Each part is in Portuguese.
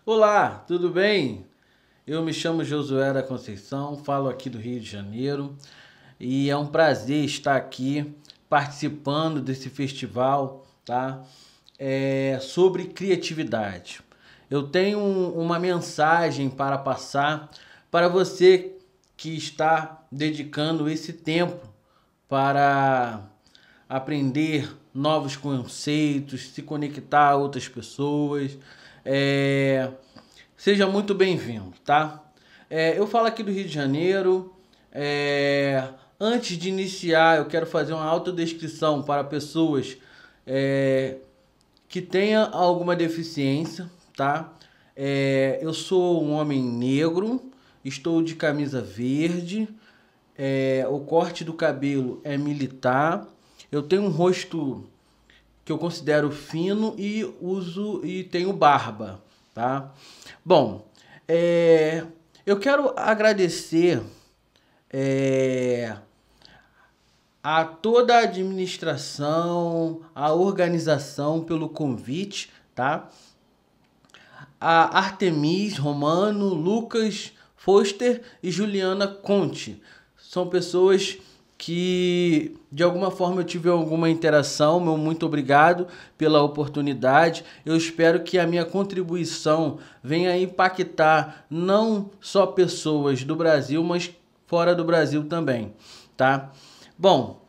Olá, tudo bem? Eu me chamo Josué da Conceição, falo aqui do Rio de Janeiro e é um prazer estar aqui participando desse festival, tá? Sobre criatividade. Eu tenho uma mensagem para passar para você que está dedicando esse tempo para aprender novos conceitos, se conectar a outras pessoas. É, Seja muito bem-vindo, tá? Eu falo aqui do Rio de Janeiro. Antes de iniciar, eu quero fazer uma autodescrição para pessoas que tenham alguma deficiência, tá? Eu sou um homem negro, estou de camisa verde, o corte do cabelo é militar, eu tenho um rosto que eu considero fino e tenho barba, tá? Bom, eu quero agradecer é, a toda a administração, a organização pelo convite, tá? A Artemis Romano, Lucas Foster e Juliana Conte. São pessoas que de alguma forma eu tive alguma interação. Meu muito obrigado pela oportunidade. Eu espero que a minha contribuição venha a impactar não só pessoas do Brasil, mas fora do Brasil também, tá? Bom,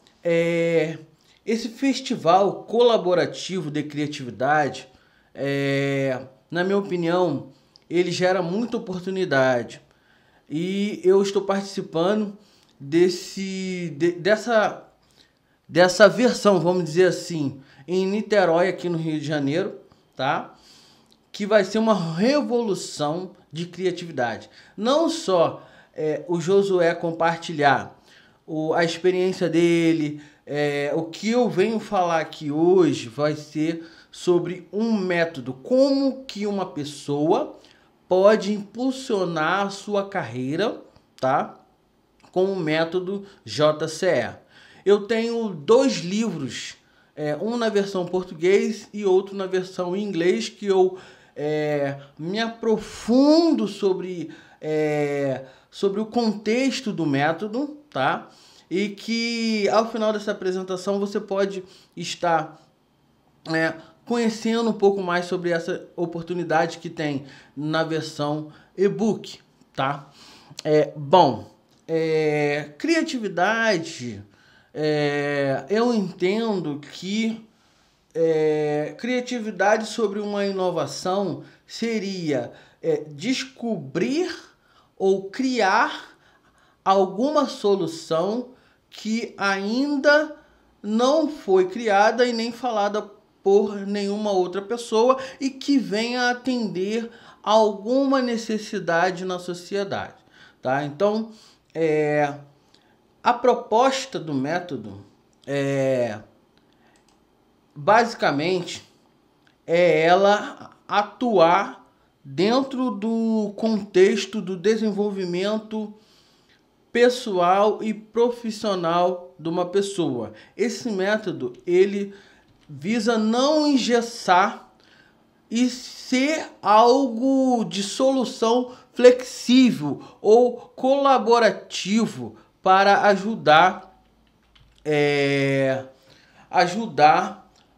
esse festival colaborativo de criatividade, na minha opinião, ele gera muita oportunidade. E eu estou participando dessa versão, vamos dizer assim, em Niterói, aqui no Rio de Janeiro, tá? Que vai ser uma revolução de criatividade. Não só o Josué compartilhar a experiência dele, o que eu venho falar aqui hoje vai ser sobre um método, como que uma pessoa pode impulsionar a sua carreira, tá? Com o método JCE. Eu tenho 2 livros, um na versão português e outro na versão em inglês, que eu me aprofundo sobre o contexto do método, tá? E que ao final dessa apresentação você pode estar conhecendo um pouco mais sobre essa oportunidade que tem na versão e-book, tá? Criatividade, eu entendo que criatividade sobre uma inovação seria descobrir ou criar alguma solução que ainda não foi criada e nem falada por nenhuma outra pessoa e que venha atender alguma necessidade na sociedade, tá? Então, a proposta do método basicamente ela atuar dentro do contexto do desenvolvimento pessoal e profissional de uma pessoa. Esse método, ele visa não engessar e ser algo de solução flexível ou colaborativo para ajudar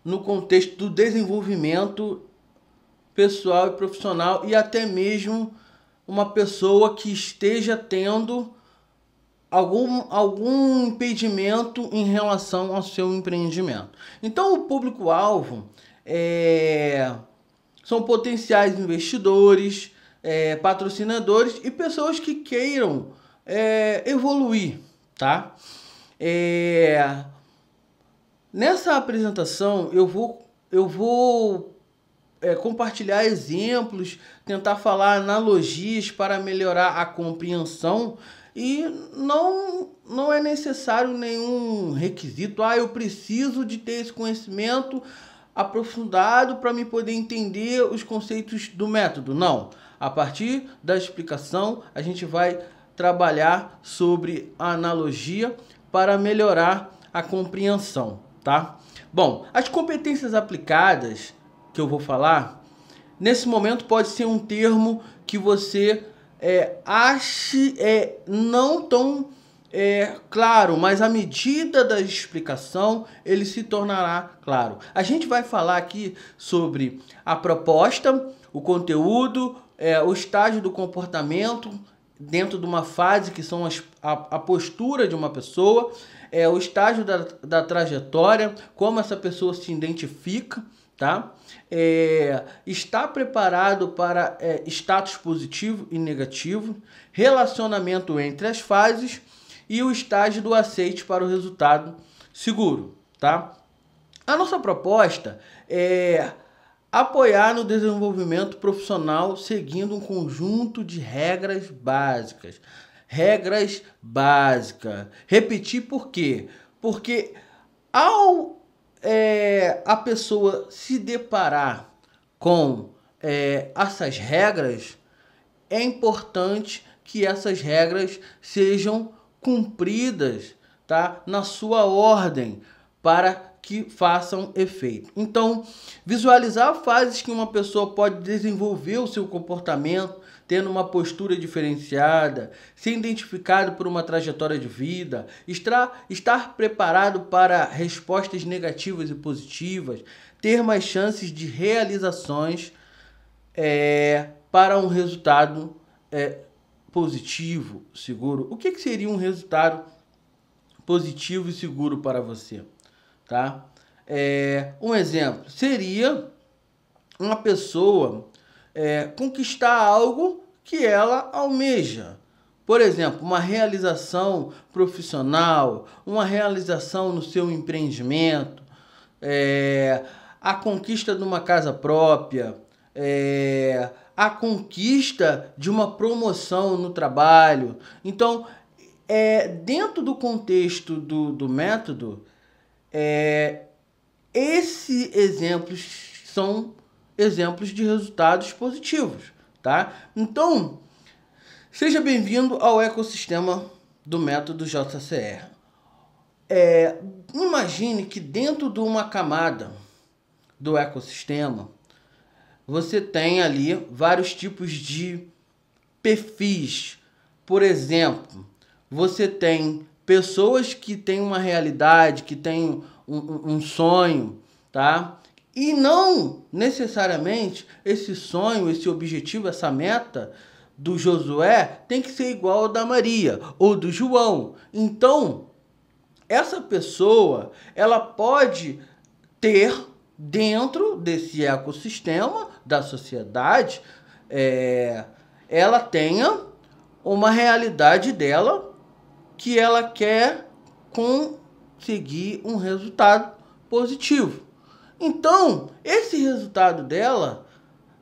no contexto do desenvolvimento pessoal e profissional, e até mesmo uma pessoa que esteja tendo algum impedimento em relação ao seu empreendimento. Então, o público-alvo são potenciais investidores, patrocinadores e pessoas que queiram evoluir, tá? Nessa apresentação eu vou compartilhar exemplos, tentar falar analogias para melhorar a compreensão. E não é necessário nenhum requisito. Eu preciso de ter esse conhecimento aprofundado para me poder entender os conceitos do método. Não. A partir da explicação, a gente vai trabalhar sobre a analogia para melhorar a compreensão, tá? Bom, as competências aplicadas que eu vou falar nesse momento pode ser um termo que você ache não tão claro, mas à medida da explicação ele se tornará claro. A gente vai falar aqui sobre a proposta, o conteúdo, o estágio do comportamento dentro de uma fase que são a postura de uma pessoa, o estágio da trajetória, como essa pessoa se identifica, tá? Está preparado para status positivo e negativo, relacionamento entre as fases e o estágio do aceite para o resultado seguro, tá? A nossa proposta é apoiar no desenvolvimento profissional seguindo um conjunto de regras básicas. Regras básicas. Repetir por quê? Porque ao a pessoa se deparar com essas regras, é importante que essas regras sejam cumpridas, tá? Na sua ordem, para que façam efeito. Então, visualizar fases que uma pessoa pode desenvolver o seu comportamento, tendo uma postura diferenciada, ser identificado por uma trajetória de vida, estar preparado para respostas negativas e positivas, ter mais chances de realizações para um resultado positivo, seguro. O que seria um resultado positivo e seguro para você? Tá? Um exemplo seria uma pessoa conquistar algo que ela almeja. Por exemplo, uma realização profissional, uma realização no seu empreendimento, a conquista de uma casa própria, a conquista de uma promoção no trabalho. Então, dentro do contexto do método, esses exemplos são exemplos de resultados positivos, tá? Então, seja bem-vindo ao ecossistema do método JCR. Imagine que dentro de uma camada do ecossistema, você tem ali vários tipos de perfis. Por exemplo, você tem pessoas que têm uma realidade, que têm um sonho, tá? E não necessariamente esse sonho, esse objetivo, essa meta do Josué tem que ser igual ao da Maria ou do João. Então, essa pessoa, ela pode ter dentro desse ecossistema da sociedade, ela tenha uma realidade dela que ela quer conseguir um resultado positivo. Então, esse resultado dela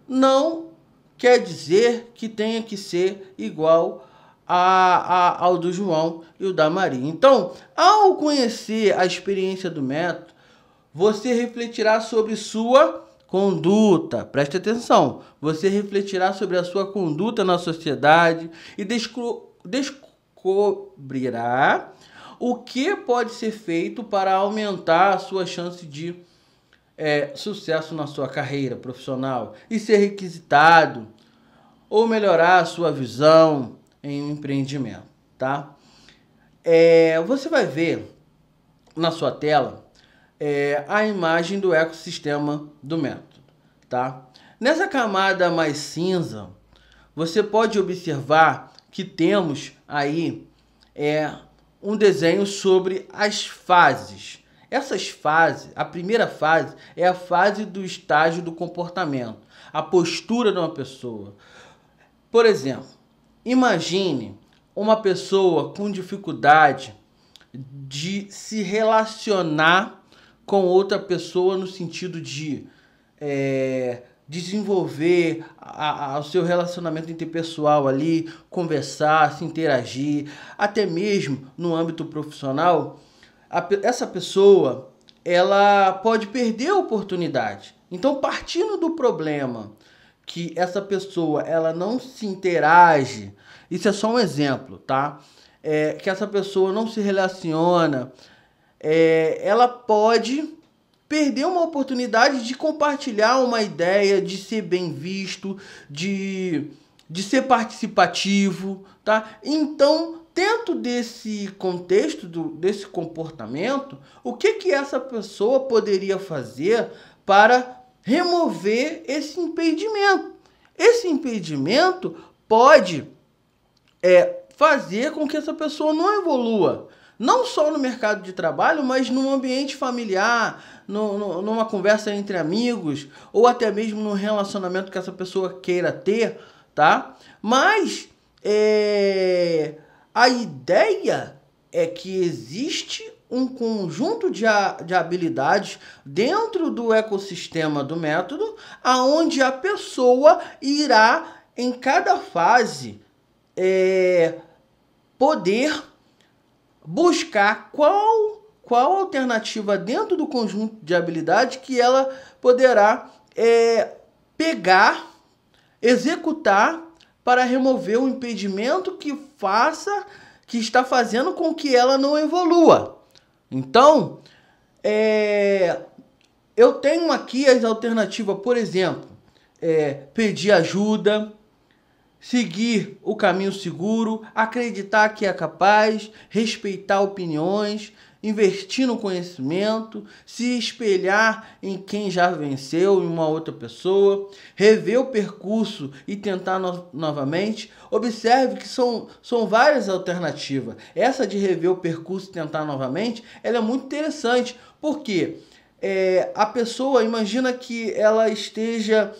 não quer dizer que tenha que ser igual ao do João e o da Maria. Então, ao conhecer a experiência do método, você refletirá sobre sua conduta. Preste atenção. Você refletirá sobre a sua conduta na sociedade e descobrirá o que pode ser feito para aumentar a sua chance de sucesso na sua carreira profissional e ser requisitado ou melhorar a sua visão em um empreendimento, tá? Você vai ver na sua tela a imagem do ecossistema do método, tá? Nessa camada mais cinza, você pode observar que temos aí um desenho sobre as fases. Essas fases, a primeira fase é a fase do estágio do comportamento, a postura de uma pessoa. Por exemplo, imagine uma pessoa com dificuldade de se relacionar com outra pessoa no sentido de desenvolver o seu relacionamento interpessoal ali, conversar, se interagir, até mesmo no âmbito profissional. Essa pessoa, ela pode perder a oportunidade. Então, partindo do problema que essa pessoa, ela não se interage, isso é só um exemplo, tá? Que essa pessoa não se relaciona, ela pode perdeu uma oportunidade de compartilhar uma ideia, de ser bem visto, de ser participativo, tá? Então, dentro desse contexto, desse comportamento, o que essa pessoa poderia fazer para remover esse impedimento? Esse impedimento pode fazer com que essa pessoa não evolua, não só no mercado de trabalho, mas no ambiente familiar, numa conversa entre amigos, ou até mesmo no relacionamento que essa pessoa queira ter, tá? Mas a ideia é que existe um conjunto de habilidades dentro do ecossistema do método, aonde a pessoa irá, em cada fase, poder buscar qual alternativa dentro do conjunto de habilidades que ela poderá pegar, executar para remover o impedimento que está fazendo com que ela não evolua. Então, eu tenho aqui as alternativas, por exemplo, pedir ajuda, seguir o caminho seguro, acreditar que é capaz, respeitar opiniões, investir no conhecimento, se espelhar em quem já venceu, em uma outra pessoa, rever o percurso e tentar novamente. Observe que são várias alternativas. Essa de rever o percurso e tentar novamente, ela é muito interessante, porque a pessoa, imagina que ela esteja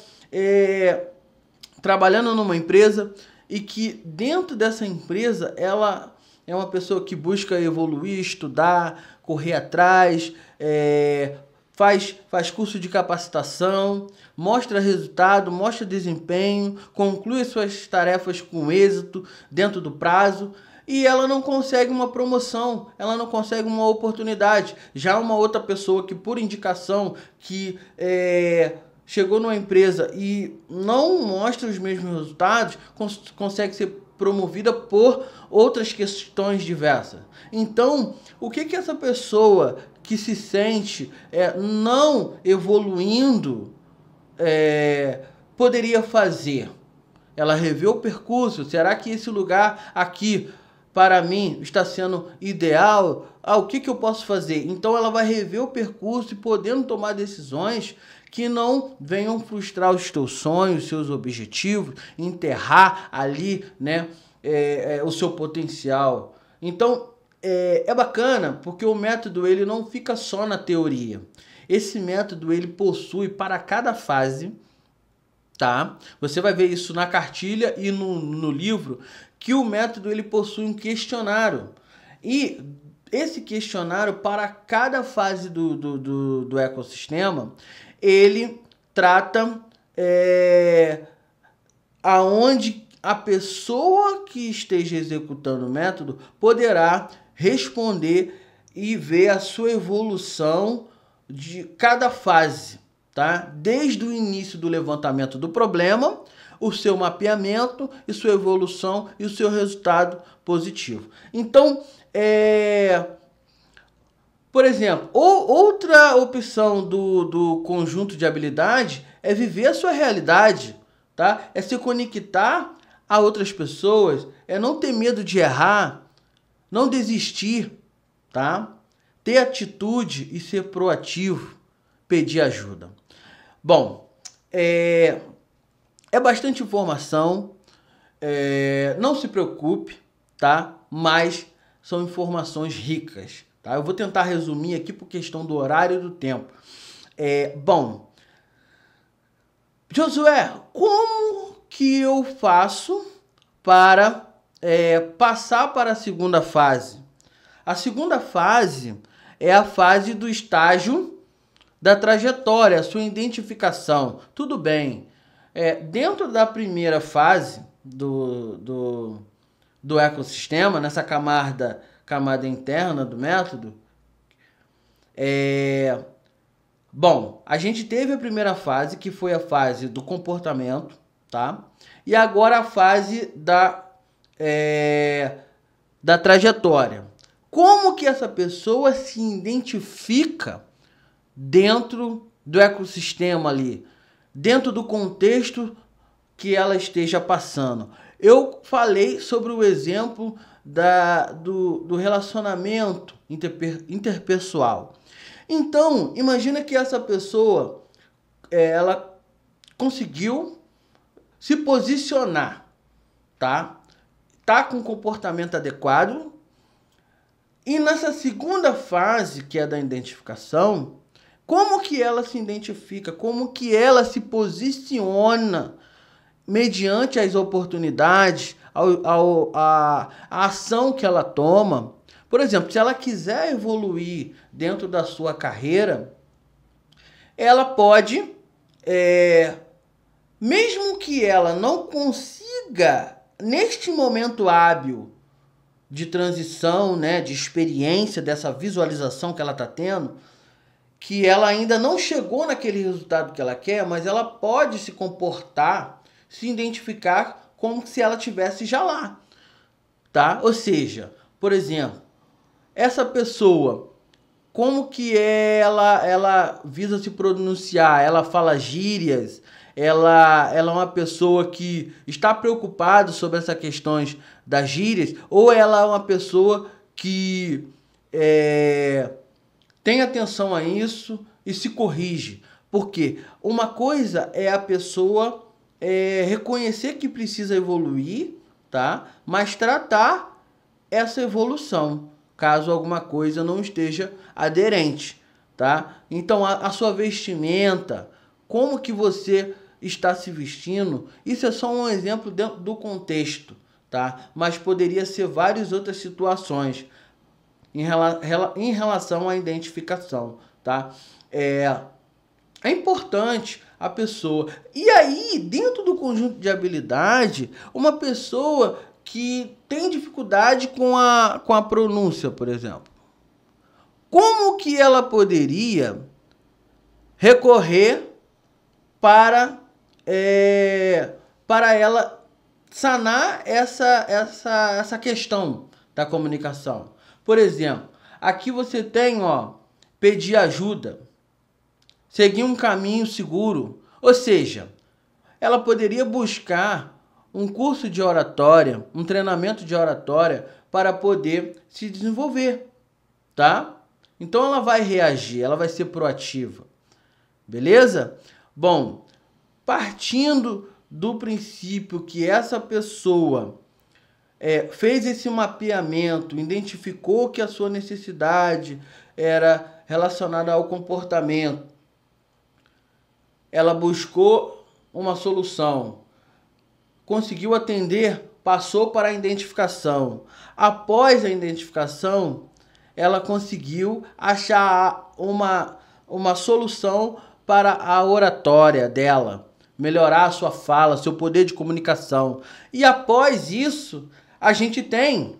trabalhando numa empresa e que dentro dessa empresa ela é uma pessoa que busca evoluir, estudar, correr atrás, faz curso de capacitação, mostra resultado, mostra desempenho, conclui suas tarefas com êxito dentro do prazo e ela não consegue uma promoção, ela não consegue uma oportunidade. Já uma outra pessoa que por indicação que chegou numa empresa e não mostra os mesmos resultados, consegue ser promovida por outras questões diversas. Então, o que essa pessoa que se sente não evoluindo poderia fazer? Ela revê o percurso. Será que esse lugar aqui para mim está sendo ideal? O que eu posso fazer? Então ela vai rever o percurso e podendo tomar decisões que não venham frustrar os teus sonhos, os seus objetivos, enterrar ali, né, o seu potencial. Então, é bacana porque o método ele não fica só na teoria. Esse método ele possui para cada fase, tá? Você vai ver isso na cartilha e no livro, que o método ele possui um questionário. E esse questionário, para cada fase do ecossistema, ele trata aonde a pessoa que esteja executando o método poderá responder e ver a sua evolução de cada fase, tá? Desde o início do levantamento do problema, o seu mapeamento e sua evolução e o seu resultado positivo. Então, por exemplo, outra opção do conjunto de habilidade é viver a sua realidade, tá? É se conectar a outras pessoas, é não ter medo de errar, não desistir, tá? Ter atitude e ser proativo, pedir ajuda. Bom, é bastante informação, não se preocupe, tá? Mas são informações ricas. Tá? Eu vou tentar resumir aqui por questão do horário e do tempo. Bom, Josué, como que eu faço para passar para a segunda fase? A segunda fase é a fase do estágio da trajetória, a sua identificação. Tudo bem. Dentro da primeira fase do ecossistema, nessa camada interna do método, bom, a gente teve a primeira fase, que foi a fase do comportamento, tá? E agora a fase da trajetória. Como que essa pessoa se identifica dentro do ecossistema ali, dentro do contexto que ela esteja passando. Eu falei sobre o exemplo do relacionamento interpessoal. Então, imagina que essa pessoa, ela conseguiu se posicionar, tá? Tá com um comportamento adequado. E nessa segunda fase, que é da identificação, como que ela se identifica? Como que ela se posiciona mediante as oportunidades, a ação que ela toma? Por exemplo, se ela quiser evoluir dentro da sua carreira, ela pode, mesmo que ela não consiga, neste momento hábil de transição, né, de experiência, dessa visualização que ela está tendo, que ela ainda não chegou naquele resultado que ela quer, mas ela pode se comportar, se identificar como se ela tivesse já lá, tá? Ou seja, por exemplo, essa pessoa, como que ela visa se pronunciar? Ela fala gírias? Ela é uma pessoa que está preocupada sobre essas questões das gírias? Ou ela é uma pessoa que tem atenção a isso e se corrige? Porque uma coisa é a pessoa reconhecer que precisa evoluir, tá? Mas tratar essa evolução, caso alguma coisa não esteja aderente, tá? Então, a sua vestimenta, como que você está se vestindo, isso é só um exemplo dentro do contexto, tá? Mas poderia ser várias outras situações em relação à identificação, tá? É importante a pessoa. E aí, dentro do conjunto de habilidade, uma pessoa que tem dificuldade com a pronúncia, por exemplo, como que ela poderia recorrer para ela sanar essa questão da comunicação? Por exemplo, aqui você tem, pedir ajuda, seguir um caminho seguro. Ou seja, ela poderia buscar um curso de oratória, um treinamento de oratória para poder se desenvolver, tá? Então ela vai reagir, ela vai ser proativa. Beleza? Bom, partindo do princípio que essa pessoa fez esse mapeamento, identificou que a sua necessidade era relacionada ao comportamento, ela buscou uma solução, conseguiu atender, passou para a identificação. Após a identificação, ela conseguiu achar uma solução para a oratória dela, melhorar a sua fala, seu poder de comunicação. E após isso, a gente tem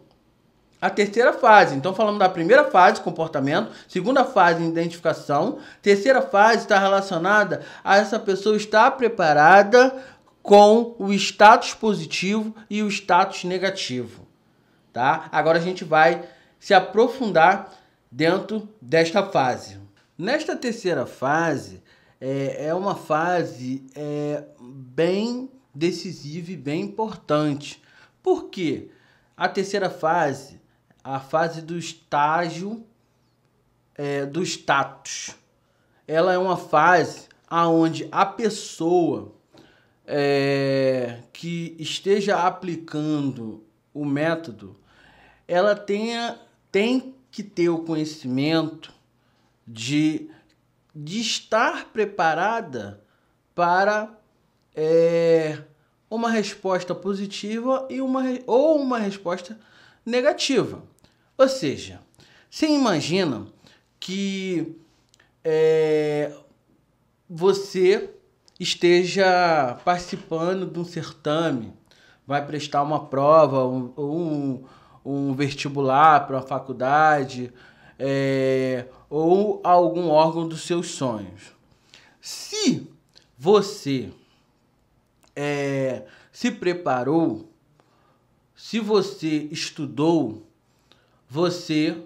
a terceira fase. Então falamos da primeira fase, comportamento, segunda fase, identificação, terceira fase está relacionada a essa pessoa estar preparada com o status positivo e o status negativo, tá? Agora a gente vai se aprofundar dentro desta fase. Nesta terceira fase, é uma fase bem decisiva e bem importante. Por quê? A terceira fase, a fase do estágio do status, ela é uma fase onde a pessoa que esteja aplicando o método, ela tem que ter o conhecimento de estar preparada para uma resposta positiva ou uma resposta negativa. Ou seja, você imagina que você esteja participando de um certame, vai prestar uma prova ou um vestibular para uma faculdade, ou algum órgão dos seus sonhos. Se você se preparou, se você estudou, você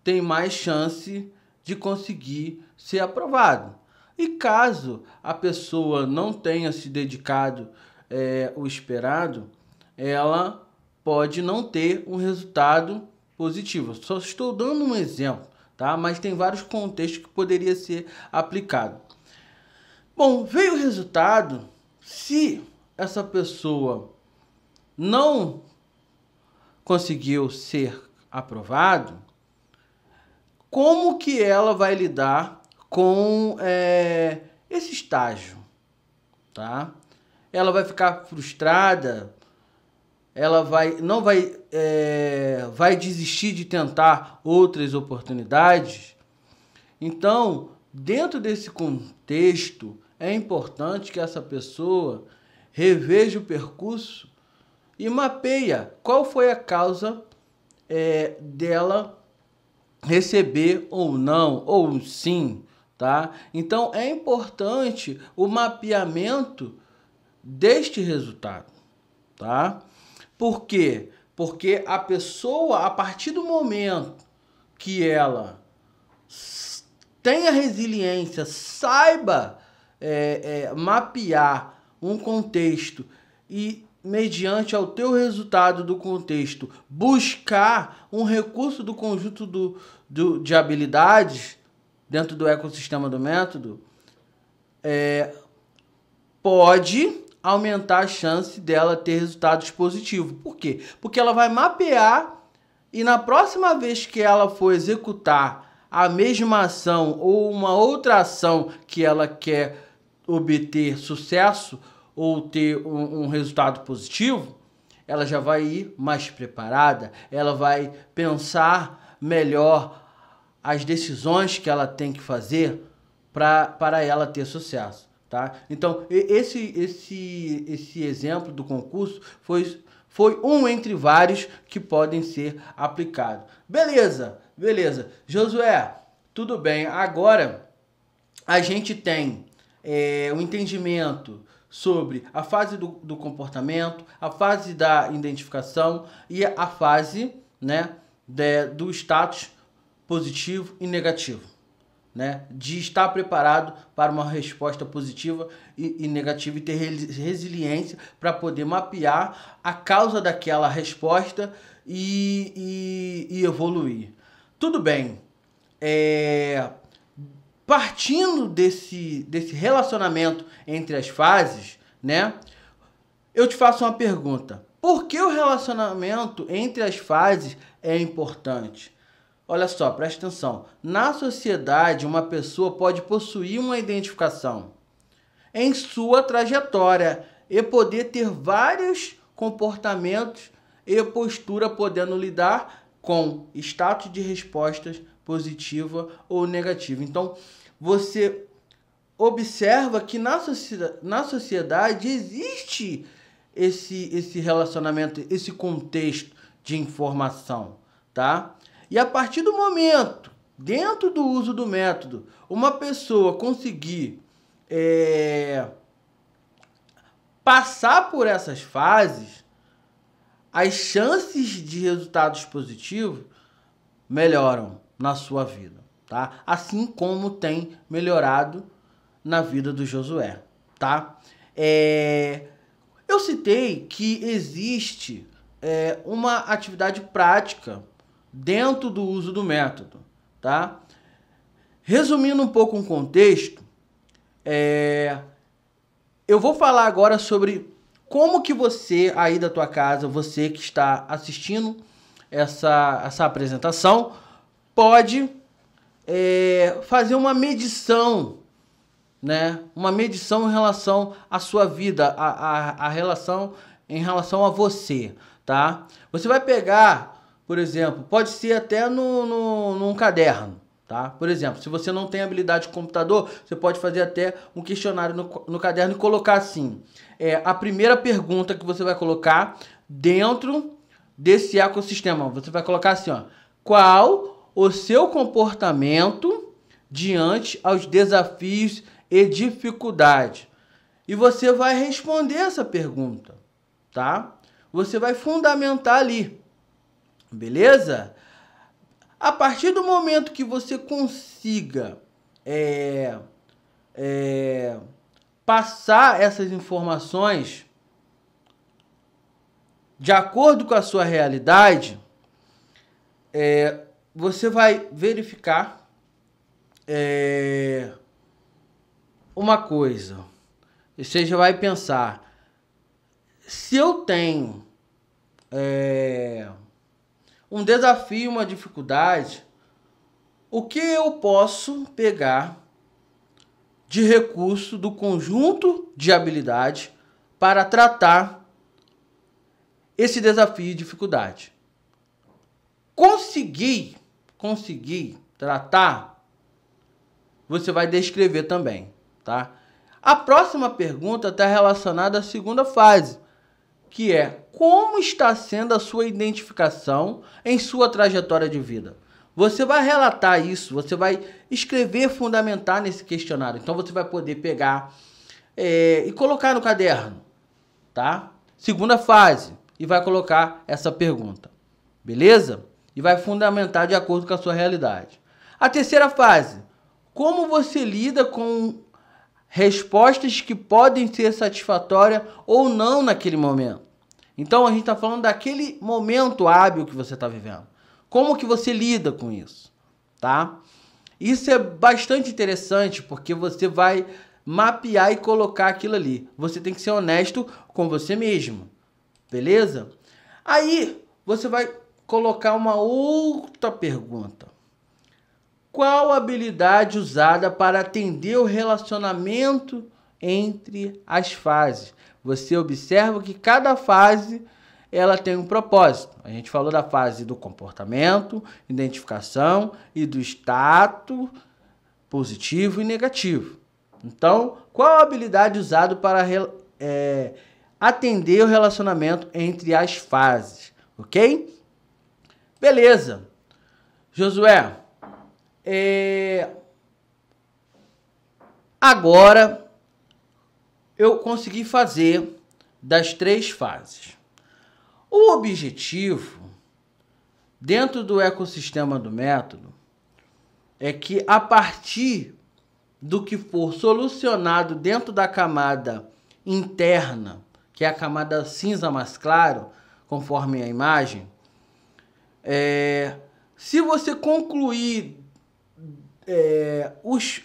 tem mais chance de conseguir ser aprovado. E caso a pessoa não tenha se dedicado o esperado, ela pode não ter um resultado positivo. Só estou dando um exemplo, tá? Mas tem vários contextos que poderia ser aplicado. Bom, veio o resultado. Se essa pessoa não conseguiu ser aprovado, como que ela vai lidar com esse estágio, tá? Ela vai ficar frustrada, ela vai desistir de tentar outras oportunidades. Então, dentro desse contexto, é importante que essa pessoa reveja o percurso e mapeia qual foi a causa dela receber ou não, ou sim, tá? Então, é importante o mapeamento deste resultado, tá? Por quê? Porque a pessoa, a partir do momento que ela tenha resiliência, saiba mapear um contexto e, mediante ao teu resultado do contexto, buscar um recurso do conjunto de habilidades dentro do ecossistema do método, pode aumentar a chance dela ter resultados positivos. Por quê? Porque ela vai mapear e na próxima vez que ela for executar a mesma ação ou uma outra ação que ela quer obter sucesso ou ter um resultado positivo, ela já vai ir mais preparada, ela vai pensar melhor as decisões que ela tem que fazer para ela ter sucesso. Tá? Então, esse exemplo do concurso foi um entre vários que podem ser aplicados. Beleza. Josué, tudo bem. Agora, a gente tem um entendimento sobre a fase do comportamento, a fase da identificação e a fase, né, do status positivo e negativo. Né, de estar preparado para uma resposta positiva e negativa e ter resiliência para poder mapear a causa daquela resposta e evoluir. Tudo bem. Partindo desse relacionamento entre as fases, né, eu te faço uma pergunta. Por que o relacionamento entre as fases é importante? Olha só, presta atenção. Na sociedade, uma pessoa pode possuir uma identificação em sua trajetória e poder ter vários comportamentos e postura podendo lidar com status de respostas positiva ou negativa. Então, você observa que na sociedade existe esse relacionamento, esse contexto de informação, tá? E a partir do momento, dentro do uso do método, uma pessoa conseguir passar por essas fases, as chances de resultados positivos melhoram na sua vida, tá? Assim como tem melhorado na vida do Josué, tá? Eu citei que existe uma atividade prática dentro do uso do método, tá? Resumindo um pouco um contexto, eu vou falar agora sobre como que você aí da tua casa, você que está assistindo essa apresentação, pode fazer uma medição, né? Uma medição em relação à sua vida, em relação a você, tá? Você vai pegar, por exemplo, pode ser até num caderno, tá? Por exemplo, se você não tem habilidade de computador, você pode fazer até um questionário no caderno e colocar assim. A primeira pergunta que você vai colocar dentro desse ecossistema, você vai colocar assim, ó. Qual o seu comportamento diante aos desafios e dificuldades? E você vai responder essa pergunta, tá? Você vai fundamentar ali. Beleza? A partir do momento que você consiga passar essas informações de acordo com a sua realidade, você vai verificar uma coisa. Você já vai pensar, se eu tenho um desafio, uma dificuldade, o que eu posso pegar de recurso do conjunto de habilidades para tratar esse desafio e dificuldade? Conseguir tratar, você vai descrever também, tá? A próxima pergunta está relacionada à segunda fase, que é: como está sendo a sua identificação em sua trajetória de vida? Você vai relatar isso, você vai escrever, fundamentar nesse questionário. Então você vai poder pegar e colocar no caderno, tá? Segunda fase, e vai colocar essa pergunta, beleza? E vai fundamentar de acordo com a sua realidade. A terceira fase: como você lida com respostas que podem ser satisfatórias ou não naquele momento. Então a gente está falando daquele momento hábil que você está vivendo. Como que você lida com isso, tá? Isso é bastante interessante porque você vai mapear e colocar aquilo ali. Você tem que ser honesto com você mesmo, beleza? Aí você vai colocar uma outra pergunta. Qual habilidade usada para atender o relacionamento entre as fases? Você observa que cada fase ela tem um propósito. A gente falou da fase do comportamento, identificação e do status positivo e negativo. Então, qual a habilidade usada para atender o relacionamento entre as fases? Ok? Beleza. Josué, agora eu consegui fazer das 3 fases. O objetivo dentro do ecossistema do método é que, a partir do que for solucionado dentro da camada interna, que é a camada cinza mais claro, conforme a imagem, se você concluir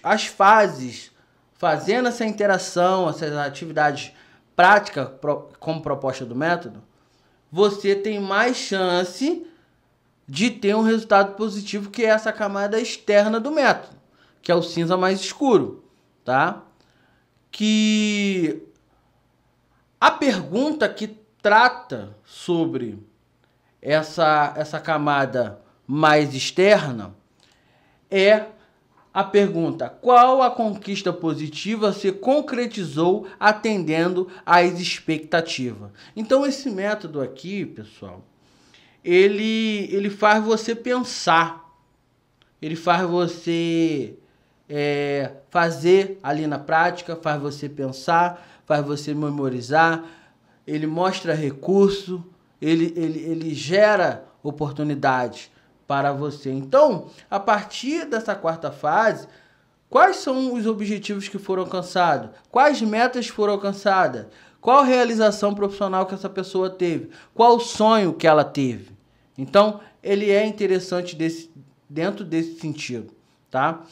as fases fazendo essa interação, essas atividades práticas como proposta do método, você tem mais chance de ter um resultado positivo, que é essa camada externa do método, que é o cinza mais escuro, tá? Que a pergunta que trata sobre essa camada mais externa é a pergunta: qual a conquista positiva se concretizou atendendo às expectativas? Então esse método aqui, pessoal, ele faz você pensar, ele faz você fazer ali na prática, faz você pensar, faz você memorizar, ele mostra recurso, ele gera oportunidades para você. Então, a partir dessa quarta fase, quais são os objetivos que foram alcançados? Quais metas foram alcançadas? Qual a realização profissional que essa pessoa teve? Qual o sonho que ela teve? Então, ele é interessante dentro desse sentido, tá?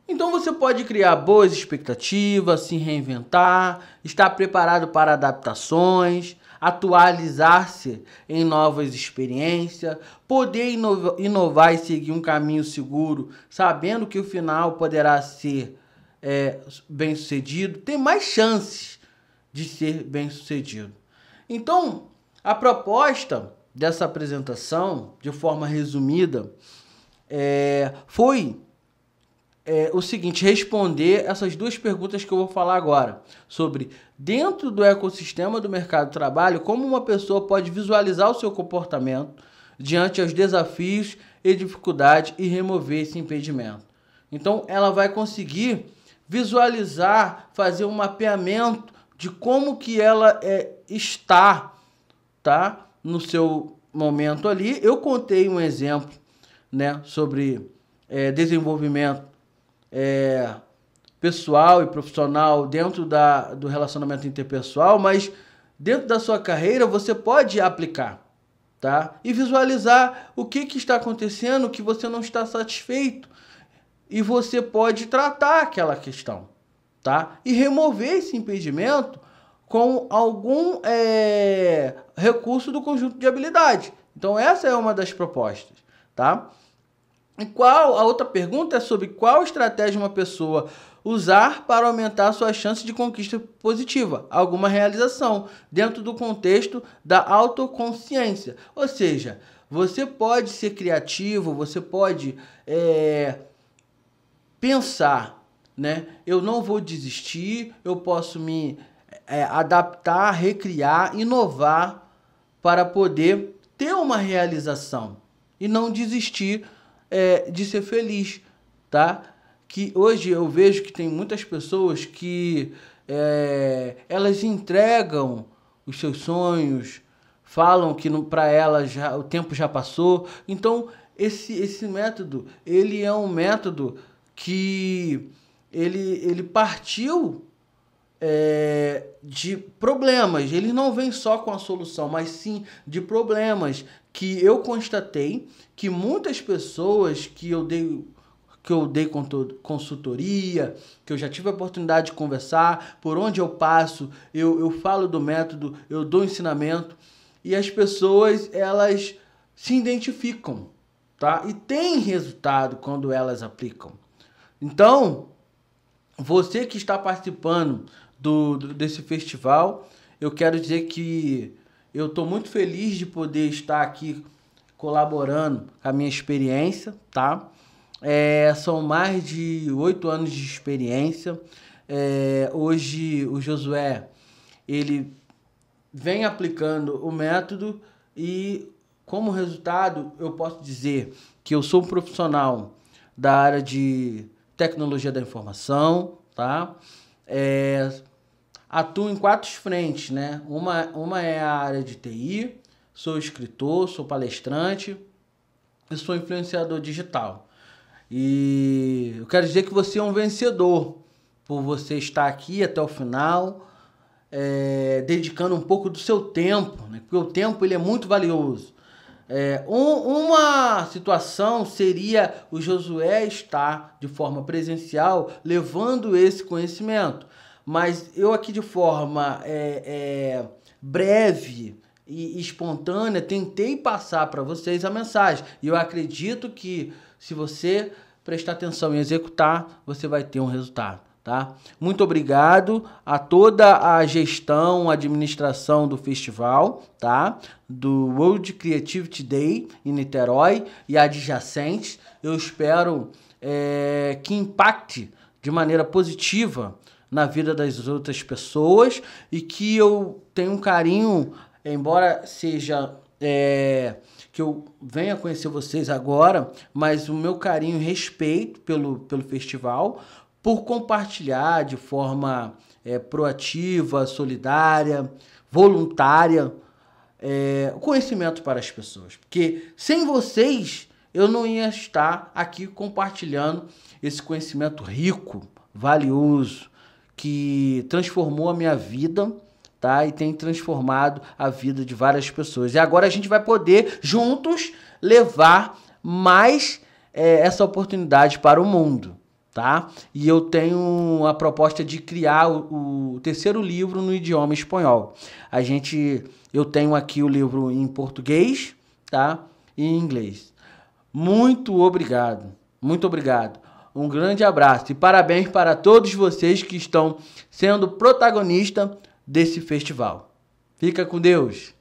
Então você pode criar boas expectativas, se reinventar, estar preparado para adaptações, atualizar-se em novas experiências, poder inovar e seguir um caminho seguro, sabendo que o final poderá ser bem-sucedido, tem mais chances de ser bem-sucedido. Então, a proposta dessa apresentação, de forma resumida, foi o seguinte: responder essas 2 perguntas que eu vou falar agora, sobre, dentro do ecossistema do mercado de trabalho, como uma pessoa pode visualizar o seu comportamento diante aos desafios e dificuldades e remover esse impedimento. Então, ela vai conseguir visualizar, fazer um mapeamento de como que ela está, tá? No seu momento ali, eu contei um exemplo, né, sobre desenvolvimento pessoal e profissional dentro do relacionamento interpessoal, mas dentro da sua carreira você pode aplicar, tá? E visualizar o que está acontecendo que você não está satisfeito e você pode tratar aquela questão, tá? E remover esse impedimento com algum recurso do conjunto de habilidade. Então essa é uma das propostas, tá? E a outra pergunta é sobre qual estratégia uma pessoa usar para aumentar sua chance de conquista positiva, alguma realização, dentro do contexto da autoconsciência. Ou seja, você pode ser criativo, você pode pensar, né? Eu não vou desistir, eu posso me adaptar, recriar, inovar para poder ter uma realização e não desistir de ser feliz, tá? Que hoje eu vejo que tem muitas pessoas que elas entregam os seus sonhos, falam que para elas o tempo já passou. Então esse método, ele é um método que ele partiu de problemas. Ele não vem só com a solução, mas sim de problemas que eu constatei que muitas pessoas que eu dei consultoria, que eu já tive a oportunidade de conversar, por onde eu passo, eu falo do método, eu dou ensinamento, e as pessoas, elas se identificam, tá? E tem resultado quando elas aplicam. Então, você que está participando desse festival, eu quero dizer que eu estou muito feliz de poder estar aqui colaborando com a minha experiência, tá? São mais de 8 anos de experiência. Hoje o Josué, ele vem aplicando o método e, como resultado, eu posso dizer que eu sou um profissional da área de tecnologia da informação, tá? Atuo em 4 frentes, né? Uma é a área de TI, sou escritor, sou palestrante e sou influenciador digital. E eu quero dizer que você é um vencedor por você estar aqui até o final, dedicando um pouco do seu tempo, né? Porque o tempo ele é muito valioso. Uma situação seria o Josué estar de forma presencial levando esse conhecimento, mas eu aqui de forma breve e espontânea tentei passar para vocês a mensagem, e eu acredito que se você prestar atenção e executar, você vai ter um resultado, tá? Muito obrigado a toda a gestão, a administração do festival, tá? Do World Creativity Day em Niterói e adjacentes. Eu espero que impacte de maneira positiva na vida das outras pessoas e que eu tenha um carinho, embora seja que eu venha conhecer vocês agora, mas o meu carinho e respeito pelo festival, por compartilhar de forma proativa, solidária, voluntária, o conhecimento para as pessoas. Porque sem vocês, eu não ia estar aqui compartilhando esse conhecimento rico, valioso, que transformou a minha vida, tá? E tem transformado a vida de várias pessoas. E agora a gente vai poder, juntos, levar mais essa oportunidade para o mundo, tá? E eu tenho a proposta de criar o 3º livro no idioma espanhol. Eu tenho aqui o livro em português, tá? E em inglês. Muito obrigado. Muito obrigado. Um grande abraço e parabéns para todos vocês que estão sendo protagonistas desse festival. Fica com Deus.